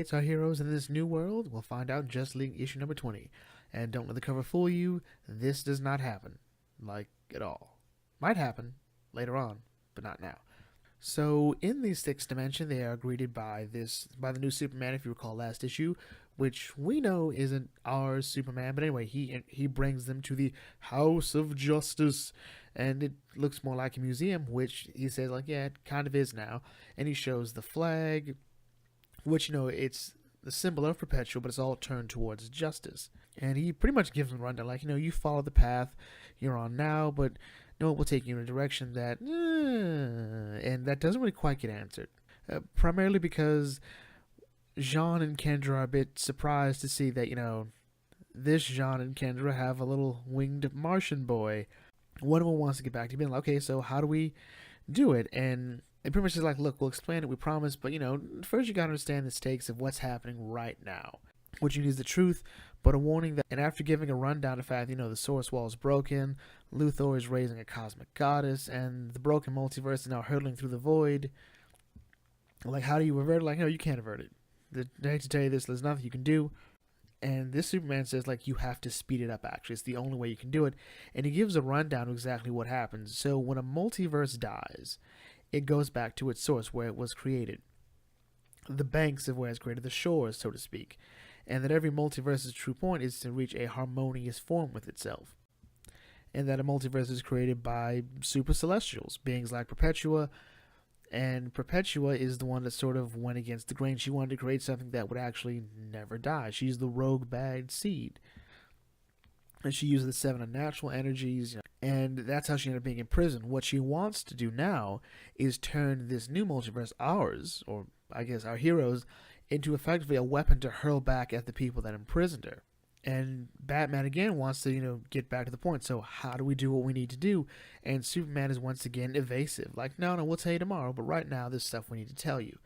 awaits our heroes in this new world? We'll find out in Just League issue number 20. And don't let the cover fool you, this does not happen. Like, at all. Might happen later on, but not now. So, in the sixth dimension, they are greeted by the new Superman, if you recall last issue, which we know isn't our Superman, but anyway, he brings them to the House of Justice, and it looks more like a museum, which he says, like, yeah, it kind of is now, and he shows the flag, which, it's the symbol of Perpetua, but it's all turned towards justice, and he pretty much gives them a rundown, like, you follow the path you're on now, but no, it will take you in a direction that, and that doesn't really quite get answered. Primarily because Jean and Kendra are a bit surprised to see that, this Jean and Kendra have a little winged Martian boy. One of them wants to get back to being like, okay, so how do we do it? And it pretty much is like, look, we'll explain it, we promise, but, first you gotta understand the stakes of what's happening right now. What you need is the truth, but a warning that, and after giving a rundown of the fact, the source wall is broken, Luthor is raising a cosmic goddess, and the broken multiverse is now hurtling through the void. Like, how do you avert it? Like, no, you can't avert it. I hate to tell you this, there's nothing you can do. And this Superman says, like, you have to speed it up, actually. It's the only way you can do it. And he gives a rundown of exactly what happens. So when a multiverse dies, it goes back to its source, where it was created. The banks of where it's created, the shores, so to speak. And that every multiverse's true point is to reach a harmonious form with itself. And that a multiverse is created by super celestials, beings like Perpetua, and Perpetua is the one that sort of went against the grain. She wanted to create something that would actually never die. She's the rogue bad seed. And she uses the 7 unnatural energies, and that's how she ended up being in prison. What she wants to do now is turn this new multiverse, ours, or I guess our heroes, into effectively a weapon to hurl back at the people that imprisoned her. And Batman again wants to, get back to the point. So how do we do what we need to do? And Superman is once again evasive. Like, no, we'll tell you tomorrow, but right now there's stuff we need to tell you.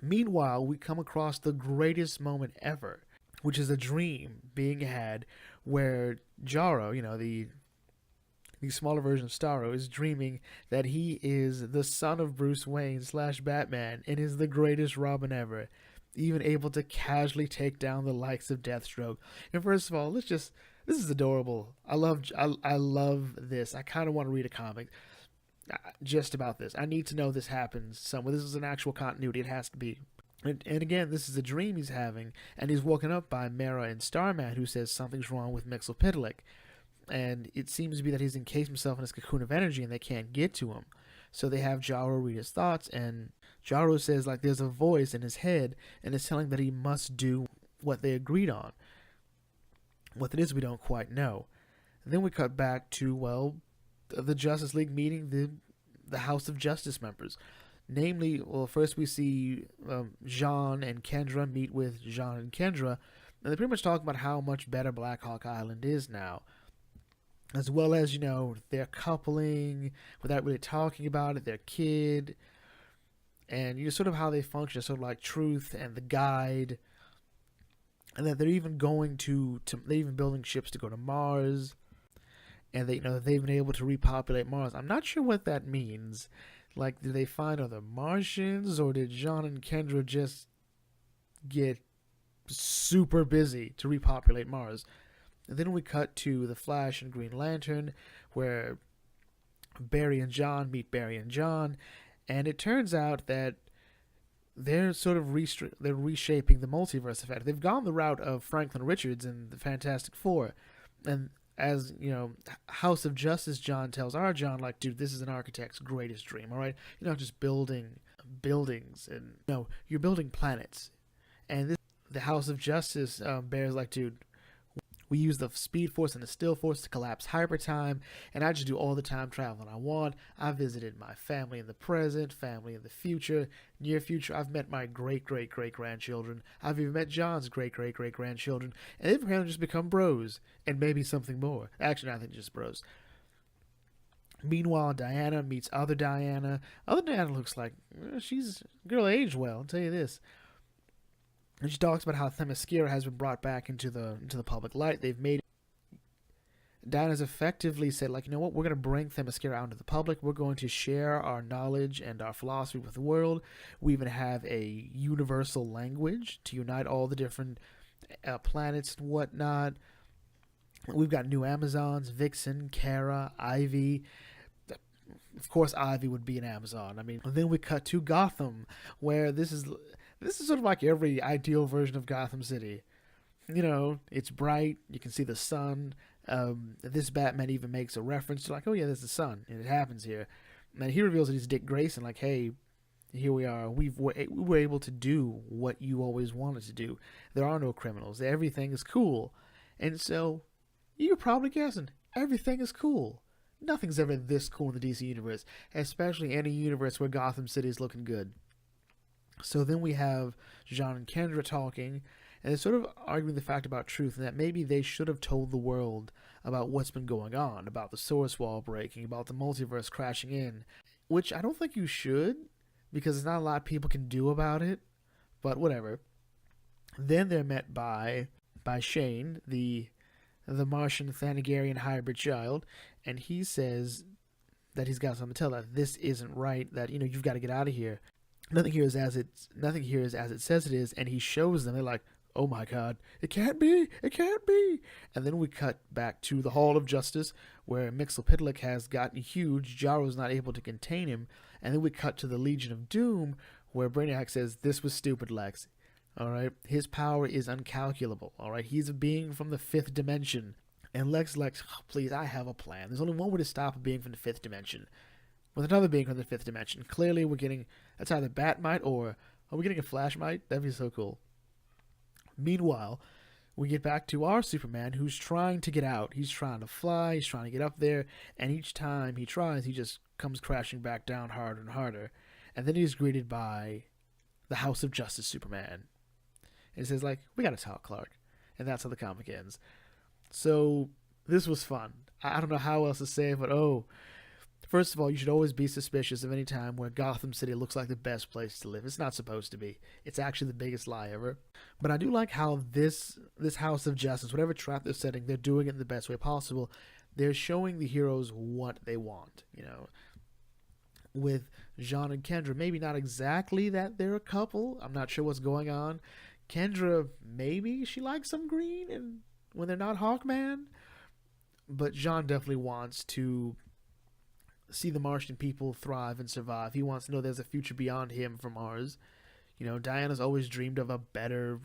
Meanwhile, we come across the greatest moment ever, which is a dream being had where Jarro, the smaller version of Starro, is dreaming that he is the son of Bruce Wayne / Batman and is the greatest Robin ever, even able to casually take down the likes of Deathstroke. And first of all, this is adorable. I love this. I kind of want to read a comic just about this. I need to know this happens somewhere. This is an actual continuity. It has to be. And again, this is a dream he's having, and he's woken up by Mara and Starman, who says something's wrong with Mxyzptlk. And it seems to be that he's encased himself in this cocoon of energy and they can't get to him. So they have Jarro read his thoughts, and Jarro says, like, there's a voice in his head and it's telling that he must do what they agreed on. What it is, we don't quite know. And then we cut back to, well, the Justice League meeting the House of Justice members. Namely, well, first we see Jean and Kendra meet with Jean and Kendra, and they pretty much talk about how much better Black Hawk Island is now. As well as, their coupling without really talking about it, their kid, and sort of how they function, sort of like Truth and the Guide, and that they're even going they're even building ships to go to Mars, and they've been able to repopulate Mars. I'm not sure what that means. Like, did they find other Martians, or did Jean and Kendra just get super busy to repopulate Mars? And then we cut to the Flash and Green Lantern, where Barry and John meet Barry and John, and it turns out that they're sort of they're reshaping the multiverse effect. They've gone the route of Franklin Richards in the Fantastic Four, and as House of Justice John tells our John, like, dude, this is an architect's greatest dream. All right, you're not just building buildings, and no, you're building planets. And the House of Justice Bear's like, dude, we use the Speed Force and the Still Force to collapse hypertime, and I just do all the time traveling I want. I visited my family in the present, family in the future, near future. I've met my great-great-great-grandchildren. I've even met John's great-great-great-grandchildren, and they've apparently just become bros, and maybe something more. Actually, I think just bros. Meanwhile, Diana meets other Diana. Other Diana looks like she's girl aged well, I'll tell you this. And she talks about how Themyscira has been brought back into the public light. They've made Diana's effectively said, like, you know what, we're going to bring Themyscira out into the public. We're going to share our knowledge and our philosophy with the world. We even have a universal language to unite all the different planets and whatnot. We've got new Amazons, Vixen, Kara, Ivy. Of course, Ivy would be an Amazon. I mean, and then we cut to Gotham, where this is sort of like every ideal version of Gotham City. You know, it's bright. You can see the sun. This Batman even makes a reference to, like, oh yeah, there's the sun, and it happens here. And he reveals that he's Dick Grayson, like, hey, here we are. We were able to do what you always wanted to do. There are no criminals. Everything is cool. And so, you're probably guessing, everything is cool. Nothing's ever this cool in the DC universe, especially any universe where Gotham City is looking good. So then we have Jean and Kendra talking, and they're sort of arguing the fact about truth, and that maybe they should have told the world about what's been going on, about the source wall breaking, about the multiverse crashing in, which I don't think you should, because there's not a lot people can do about it, but whatever. Then they're met by Shane, the Martian Thanagarian hybrid child, and he says that he's got something to tell, that this isn't right, that, you know, you've got to get out of here. Nothing here is as it says it is, and he shows them. They're like, oh my god, it can't be. And then we cut back to the Hall of Justice, where Mxyzptlk has gotten huge. Jarro's not able to contain him. And then we cut to the Legion of Doom, where Brainiac says, this was stupid, Lex. All right, his power is uncalculable. All right, he's a being from the 5th dimension. And Lex, oh, please, I have a plan. There's only one way to stop a being from the 5th dimension. With another being from the 5th dimension. Clearly, we're getting, that's either Batmite or, are we getting a Flashmite? That'd be so cool. Meanwhile, we get back to our Superman, who's trying to get out. He's trying to fly, he's trying to get up there, and each time he tries, he just comes crashing back down harder and harder. And then he's greeted by the House of Justice Superman. And he says, like, we gotta talk, Clark. And that's how the comic ends. So, this was fun. I don't know how else to say it, but first of all, you should always be suspicious of any time where Gotham City looks like the best place to live. It's not supposed to be. It's actually the biggest lie ever. But I do like how this House of Justice, whatever trap they're setting, they're doing it in the best way possible. They're showing the heroes what they want, you know. With Jean and Kendra, maybe not exactly that they're a couple. I'm not sure what's going on. Kendra, maybe she likes some green and when they're not Hawkman. But Jean definitely wants to see the Martian people thrive and survive. He wants to know there's a future beyond him from Mars. You know, Diana's always dreamed of a better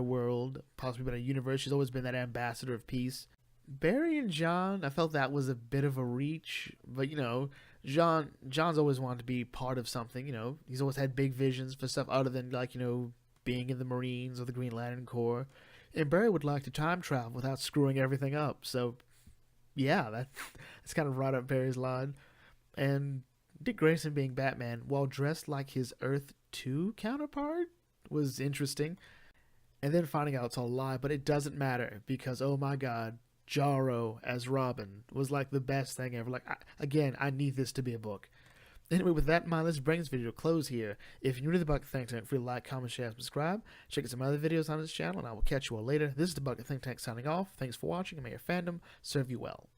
world, possibly better universe. She's always been that ambassador of peace. Barry and John, I felt that was a bit of a reach, but you know, John's always wanted to be part of something. You know, he's always had big visions for stuff other than, like, you know, being in the Marines or the Green Lantern Corps. And Barry would like to time travel without screwing everything up. So, yeah, that's kind of right up Barry's line. And Dick Grayson being Batman, while dressed like his Earth 2 counterpart, was interesting. And then finding out it's all a lie, but it doesn't matter because, oh my god, Jarro as Robin was like the best thing ever. Like, I need this to be a book. Anyway, with that in mind, let's bring this video to a close here. If you're new to the Bucket Think Tank, feel free to like, comment, share, and subscribe. Check out some other videos on this channel, and I will catch you all later. This is the Bucket Think Tank signing off. Thanks for watching, and may your fandom serve you well.